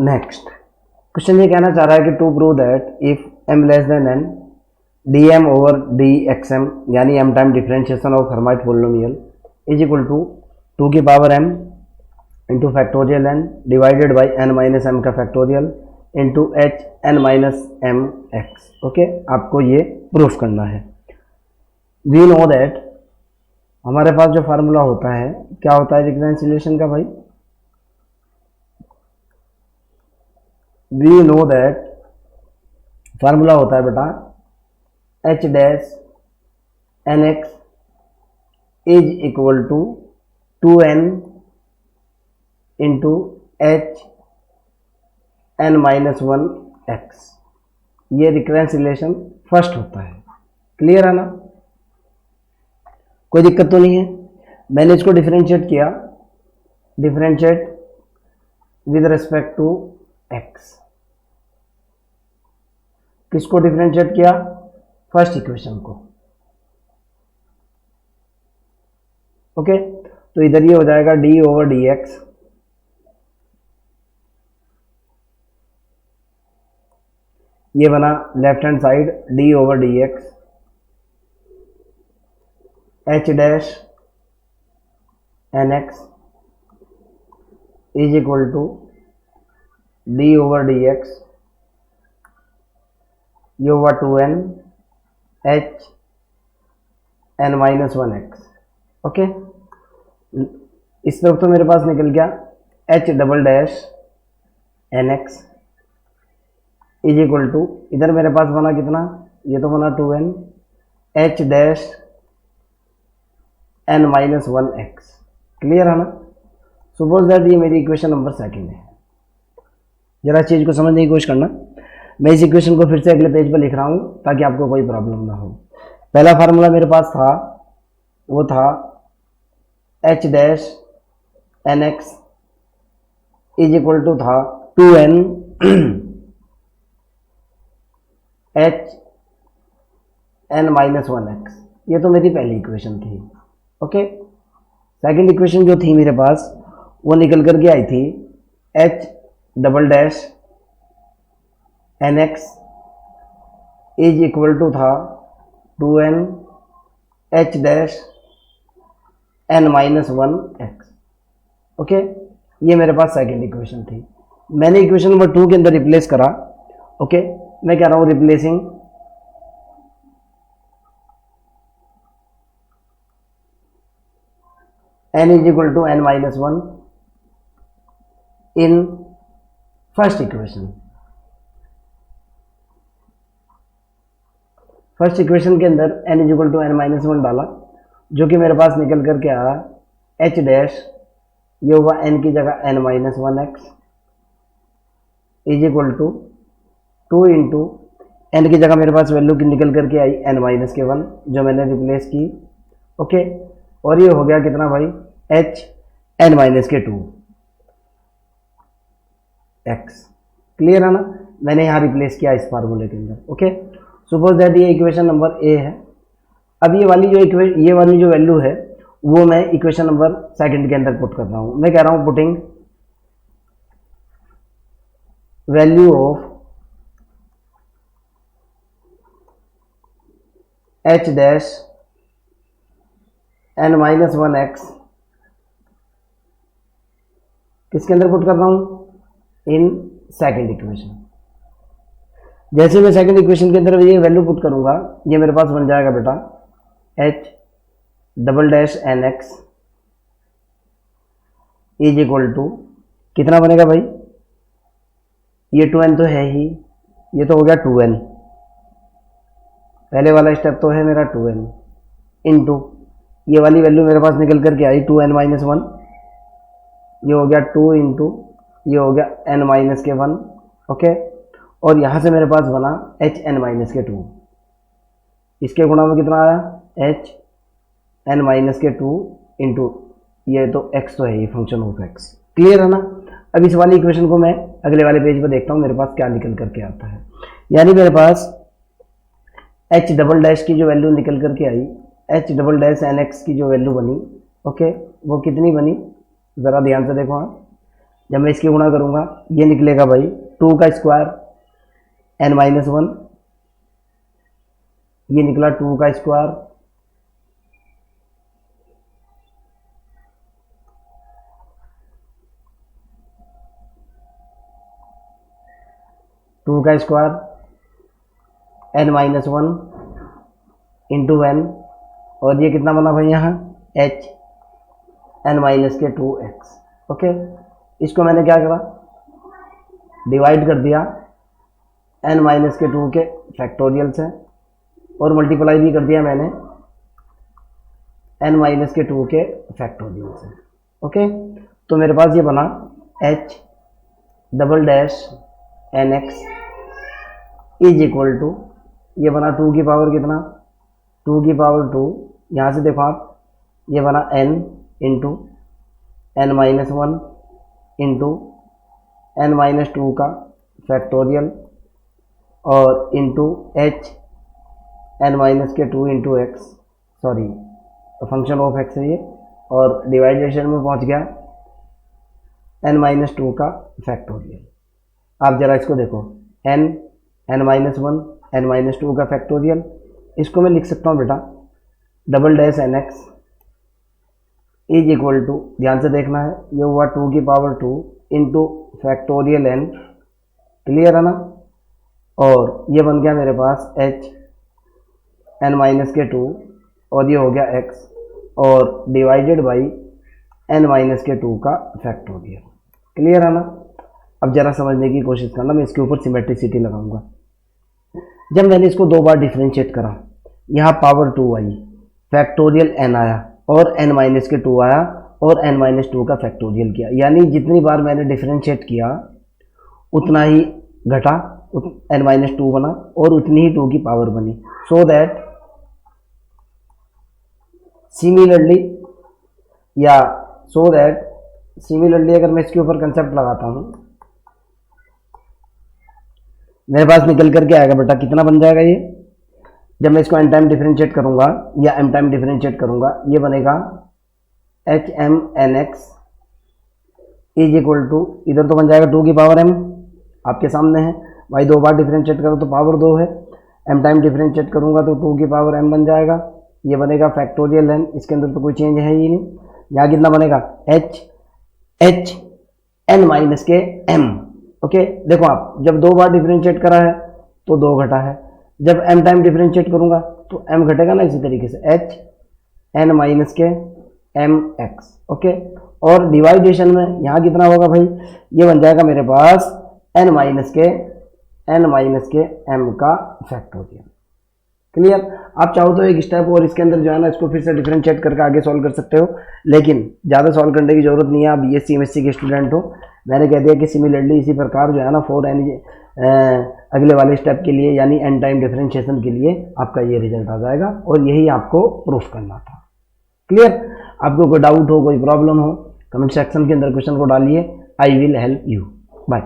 Next question ये कहना चाह रहा है कि to prove that if m less than n d m over d x m यानी m time differentiation of Hermite polynomial is equal to 2 की power m into factorial n divided by n minus m का factorial into H N minus m x. Okay, आपको ये proof करना है। We know that हमारे पास जो formula होता है क्या होता है रिकरेंशिएशन का भाई? वी नो दैट फार्मूला होता है बेटा H dash N x is equal to 2n into H N minus 1 X. ये रिकरेंशिएशन फर्स्ट होता है। क्लियर है ना? कोई दिक्कत तो नहीं है। मैंने इसको डिफरेंशिएट किया, differentiate with respect to X. किसको डिफरेंशिएट किया? फर्स्ट इक्वेशन को। ओके, तो इधर ये हो जाएगा डी ओवर डी एक्स, ये बना left hand side d over d x, h dash N x is equal to d over d x, ये हुआ 2n h N minus 1 x. Okay, इस तरफ तो मेरे पास निकल गया h double dash N x is equal to, इधर मेरे पास बना कितना? ये तो बना 2n h dash n minus 1 x. Clear है ना? सपोज दैट ये मेरी इक्वेशन नंबर सेकंड है। जरा चीज को समझने की कोशिश करना। मैं इस इक्वेशन को फिर से अगले पेज पर लिख रहा हूं ताकि आपको कोई प्रॉब्लम ना हो। पहला फार्मूला मेरे पास था, वो था h dash N x is equal to था 2n h N minus 1 X. ये तो मेरी पहली इक्वेशन थी। ओके, सेकंड इक्वेशन जो थी मेरे पास वो निकल करके आई थी h double dash N x is equal to था 2n h dash n minus 1 x. Okay, ये मेरे पास सेकंड इक्वेशन थी। मैंने इक्वेशन नंबर 2 के अंदर रिप्लेस करा। ओके, मैं कह रहा हूं replacing n is equal to n minus 1 in first equation. First equation के अंदर n is equal to n minus 1 डाला, जो कि मेरे पास निकल करके आया h डैश, ये हुआ n की जगह n minus 1 x is equal to 2 into n की जगह मेरे पास वैल्यू की निकल करके आई n माइनस के 1, जो मैंने रिप्लेस की। ओके, और ये हो गया कितना भाई? h n माइनस के 2 एक्स। क्लियर है ना? मैंने यहाँ रिप्लेस किया इस फार्मूले के अंदर। ओके, सपोज दैट ये इक्वेशन नंबर ए है। अब ये वाली जो वैल्यू है वो मैं इक्वेशन नंबर सेकंड के अंदर पुट कर रहा हूं। मैं कह रहा हूं putting value of h dash n minus 1 x किसके अंदर पुट कर रहा हूं? In second equation. जैसे मैं सेकंड इक्वेशन के अंदर ये वैल्यू पुट करूंगा, ये मेरे पास बन जाएगा बेटा h double dash N x is equal to कितना बनेगा भाई? ये 2n तो है ही, ये तो हो गया 2n, पहले वाला स्टेप तो है मेरा 2n इंटू ये वाली वैल्यू मेरे पास निकल करके आई 2n माइनस 1, ये हो गया 2 इंटू ये हो गया n माइनस के 1। ओके, और यहां से मेरे पास बना एच एन माइनस के 2, इसके गुणा में कितना आया? एच एन माइनस के 2 इंटू ये तो x तो है ही, फंक्शन ऑफ x। क्लियर है ना? अब इस वाली इक्वेशन को मैं अगले वाले पेज पर देखता हूँ मेरे पास क्या निकल करके आता है। यानी मेरे पास एच डबल डैश की जो वैल्यू निकल करके आई, h double dash N x की जो वैल्यू बनी, ओके, वो कितनी बनी? ज़रा ध्यान से देखो। हाँ, जब मैं इसकी गुणा करूँगा ये निकलेगा भाई 2 का स्क्वायर n-1, ये निकला 2 का स्क्वायर, n-1 इंटू n, और ये कितना बना भाई यहाँ h n-2x। ओके, इसको मैंने क्या करा, डिवाइड कर दिया n-2 के फैक्टोरियल से, और मल्टीप्लाई भी कर दिया मैंने n-2 के फैक्टोरियल से। ओके, तो मेरे पास ये बना h double dash nx is equal to, ये बना 2 की पावर कितना, 2 की पावर 2, यहाँ से देखो आप, ये बना n into n-1 into n-2 का फैक्टोरियल, और into h n-2 into x, sorry function of x है ये, और डिवाइडेशन में पहुंच गया n-2 का फैक्टोरियल। आप जरा इसको देखो, n-1 n-2 का फैक्टोरियल, इसको मैं लिख सकता हूँ बेटा double dash nx is equal to, ध्यान से देखना है, ये हुआ 2 की power 2 into factorial n, clear है ना, और ये बन गया मेरे पास h n-2 और ये हो गया x, और डिवाइडेड बाई n-2 का फैक्टोरियल, क्लियर है ना। अब जरा समझने की कोशिश करना, मैं इसके ऊपर सिमेट्रिसिटी लगाऊंगा। जब मैंने इसको 2 बार डिफ्रेंशिएट करा, यहाँ पावर 2 आई, फैक्टोरियल n आया, और n-2 आया, और n-2 का फैक्टोरियल किया, यानी जितनी बार मैंने डिफ्रेंशिएट किया उतना ही घटा, n-2 बना, और उतनी ही 2 की पावर बनी। सो दैट सिमिलरली अगर मैं इसके ऊपर कंसेप्ट लगाता हूँ, मेरे पास निकल करके आएगा बेटा, कितना बन जाएगा ये, जब मैं इसको n टाइम डिफरेंशिएट करूंगा या m टाइम डिफरेंशिएट करूंगा, ये बनेगा h(m)(n)x इज इक्वल टू, इधर तो बन जाएगा 2 की पावर m, आपके सामने है भाई, 2 बार डिफरेंशिएट करो तो पावर 2 है, m टाइम डिफरेंशिएट करूंगा तो 2 की पावर m बन जाएगा, ये बनेगा फैक्टोरियल n, इसके अंदर तो कोई चेंज है ही नहीं। यहाँ कितना बनेगा h n-m। ओके, देखो आप, जब 2 बार डिफरेंशिएट करा है तो 2 घटा है, जब m टाइम डिफरेंशिएट करूंगा तो m घटेगा ना, इसी तरीके से h n-mx। ओके, और डिवाइडेशन में यहाँ कितना होगा भाई, ये बन जाएगा मेरे पास n-m का फैक्टोरियल, क्लियर। आप चाहो तो एक स्टेप और इसके अंदर जो है ना, इसको फिर से डिफरेंशिएट करके आगे सॉल्व कर सकते हो, लेकिन ज़्यादा सॉल्व करने की जरूरत नहीं है, आप BSc MSc के स्टूडेंट हो। मैंने कह दिया कि सिमिलरली इसी प्रकार जो है ना 4n अगले वाले स्टेप के लिए, यानी n टाइम डिफरेंशिएशन के लिए आपका ये रिजल्ट आ जाएगा, और यही आपको प्रूफ करना था। क्लियर। आपको कोई डाउट हो, कोई प्रॉब्लम हो, कमेंट सेक्शन के अंदर क्वेश्चन को डालिए, I will help you. Bye.